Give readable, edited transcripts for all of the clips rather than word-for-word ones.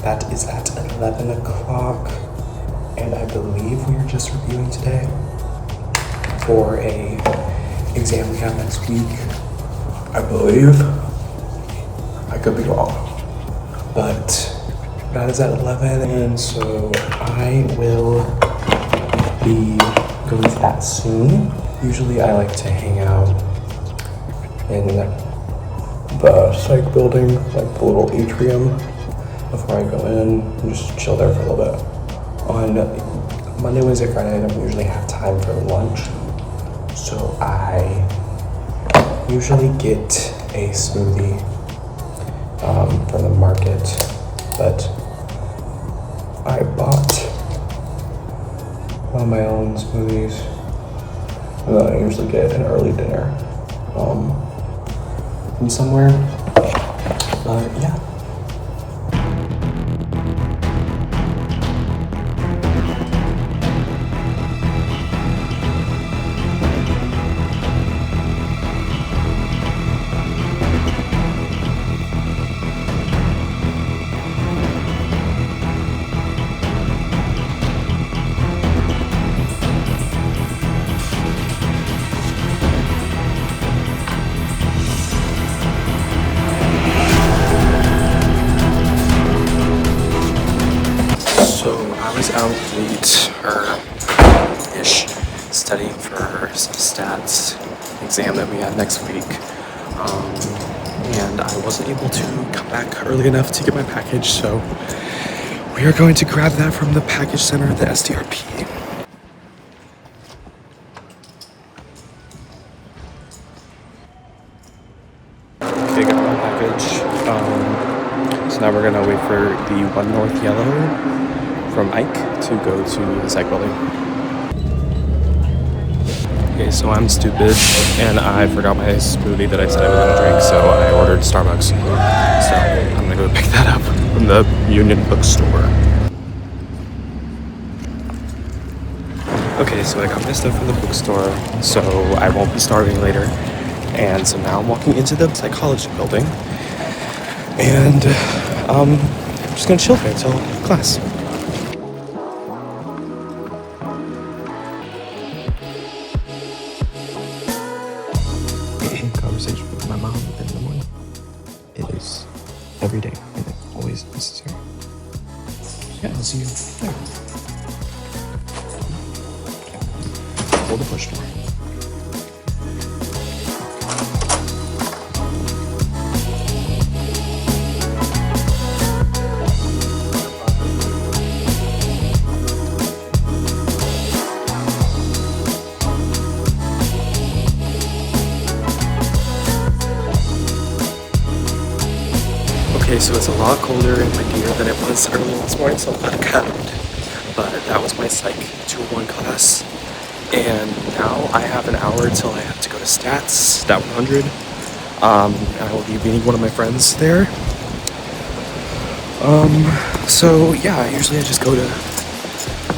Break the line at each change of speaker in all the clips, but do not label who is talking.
that is at 11 o'clock. And I believe we are just reviewing today for a exam we have next week. I believe. I could be wrong. But that is at 11, and so I will be going to that soon. Usually I like to hang out in the psych building, like the little atrium, before I go in and just chill there for a little bit. On Monday, Wednesday, Friday, I don't usually have time for lunch, so I usually get a smoothie from the market, but I bought one of my own smoothies, and then I usually get an early dinner from somewhere, but yeah. I was out late, or ish, studying for some stats exam that we have next week, and I wasn't able to come back early enough to get my package, so we are going to grab that from the package center at the SDRP. Okay, got my package. So now we're gonna wait for the One North Yellow from Ike to go to the psych building. Okay, so I'm stupid and I forgot my smoothie that I said I was gonna drink, so I ordered Starbucks. So I'm gonna go pick that up from the Union bookstore. Okay, so I got my stuff from the bookstore, so I won't be starving later. And so now I'm walking into the psychology building, and I'm just gonna chill here until class. Conversation with my mom in the morning. It is every day and always necessary. Yeah, I'll see you there. Hold the push door. Okay, so it's a lot colder in my gear than it was early this morning, so I'm not cold. But that was my psych 201 class. And now I have an hour till I have to go to stats, stat 100. I will be meeting one of my friends there. So yeah, usually I just go to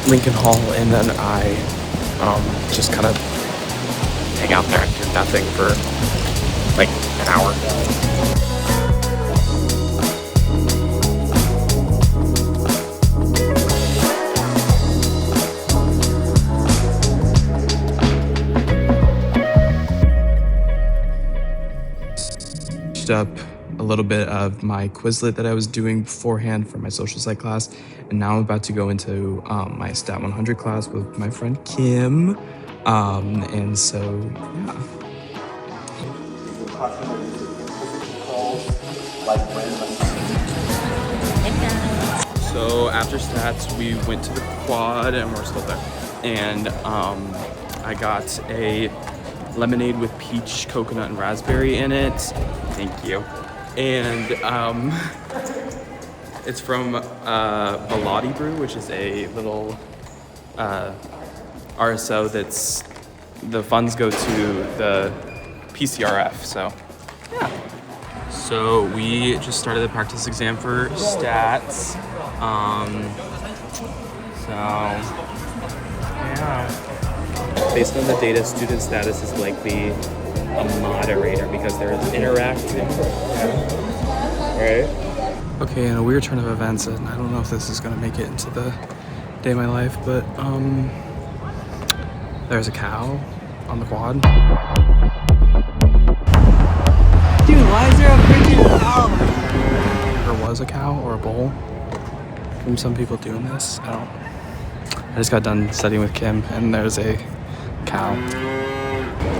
Lincoln Hall and then I just kind of hang out there and do nothing for like an hour. Up a little bit of my Quizlet that I was doing beforehand for my social psych class, and now I'm about to go into my stat 100 class with my friend Kim, and so yeah. So after stats we went to the quad and we're still there, and I got a lemonade with peach, coconut, and raspberry in it. Thank you. And it's from Bilotti Brew, which is a little RSO that's, the funds go to the PCRF, so yeah. So we just started the practice exam for stats. So yeah. Based on the data, student status is likely a moderator because they're interacting, right? Okay, in a weird turn of events, and I don't know if this is gonna make it into the day of my life, but there's a cow on the quad.
Dude, why is there a freaking cow?
There was a cow or a bull from some people doing this. I just got done studying with Kim, and there's a cow.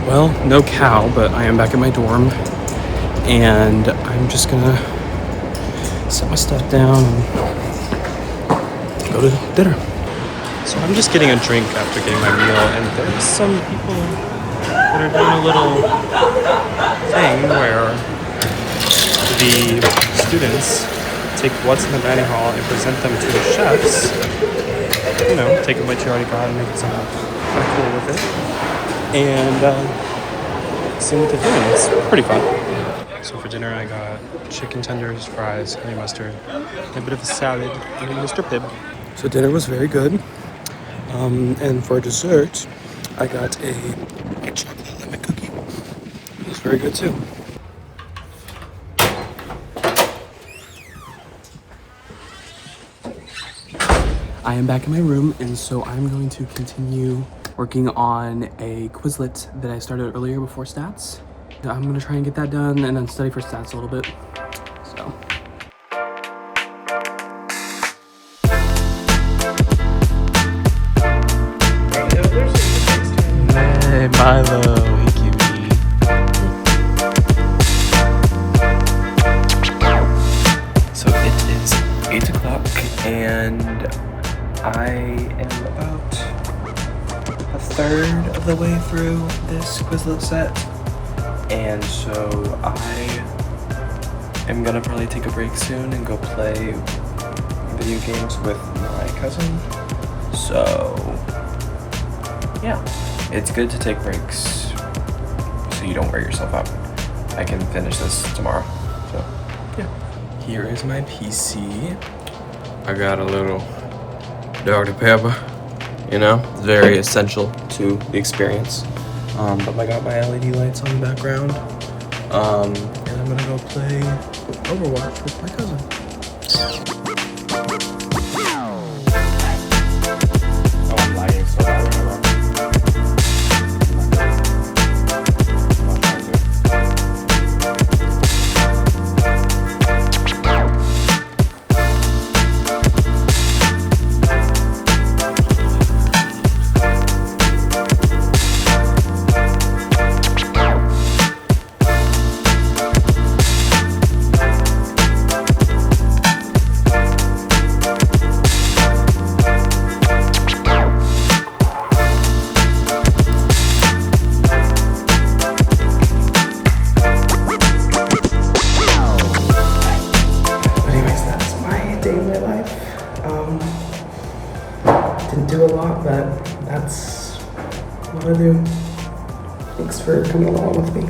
Well, no cow, but I am back at my dorm, and I'm just gonna set my stuff down and go to dinner. So I'm just getting a drink after getting my meal, and there's some people that are doing a little thing where the students take what's in the dining hall and present them to the chefs. You know, take what you already got and make something kind of cool with it. And see what they're doing. It's pretty fun. So for dinner I got chicken tenders, fries, honey mustard, and a bit of a salad, and Mr. Pibb. So dinner was very good. And for dessert, I got a chocolate lemon cookie. It was very good too. I am back in my room, and so I'm going to continue working on a Quizlet that I started earlier before stats. I'm gonna try and get that done and then study for stats a little bit. So. Hey Milo, hey cutie. So it is 8 o'clock and I am about a third of the way through this Quizlet set. And so I am gonna probably take a break soon and go play video games with my cousin. So yeah, it's good to take breaks so you don't wear yourself out. I can finish this tomorrow, so yeah. Here is my PC. I got a little Dr. Pepper, you know, very essential to the experience. But I got my LED lights on the background. And I'm gonna go play Overwatch with my cousin. Oh, I'm lagging so bad right now. Didn't do a lot, but that's what I do. Thanks for coming along with me.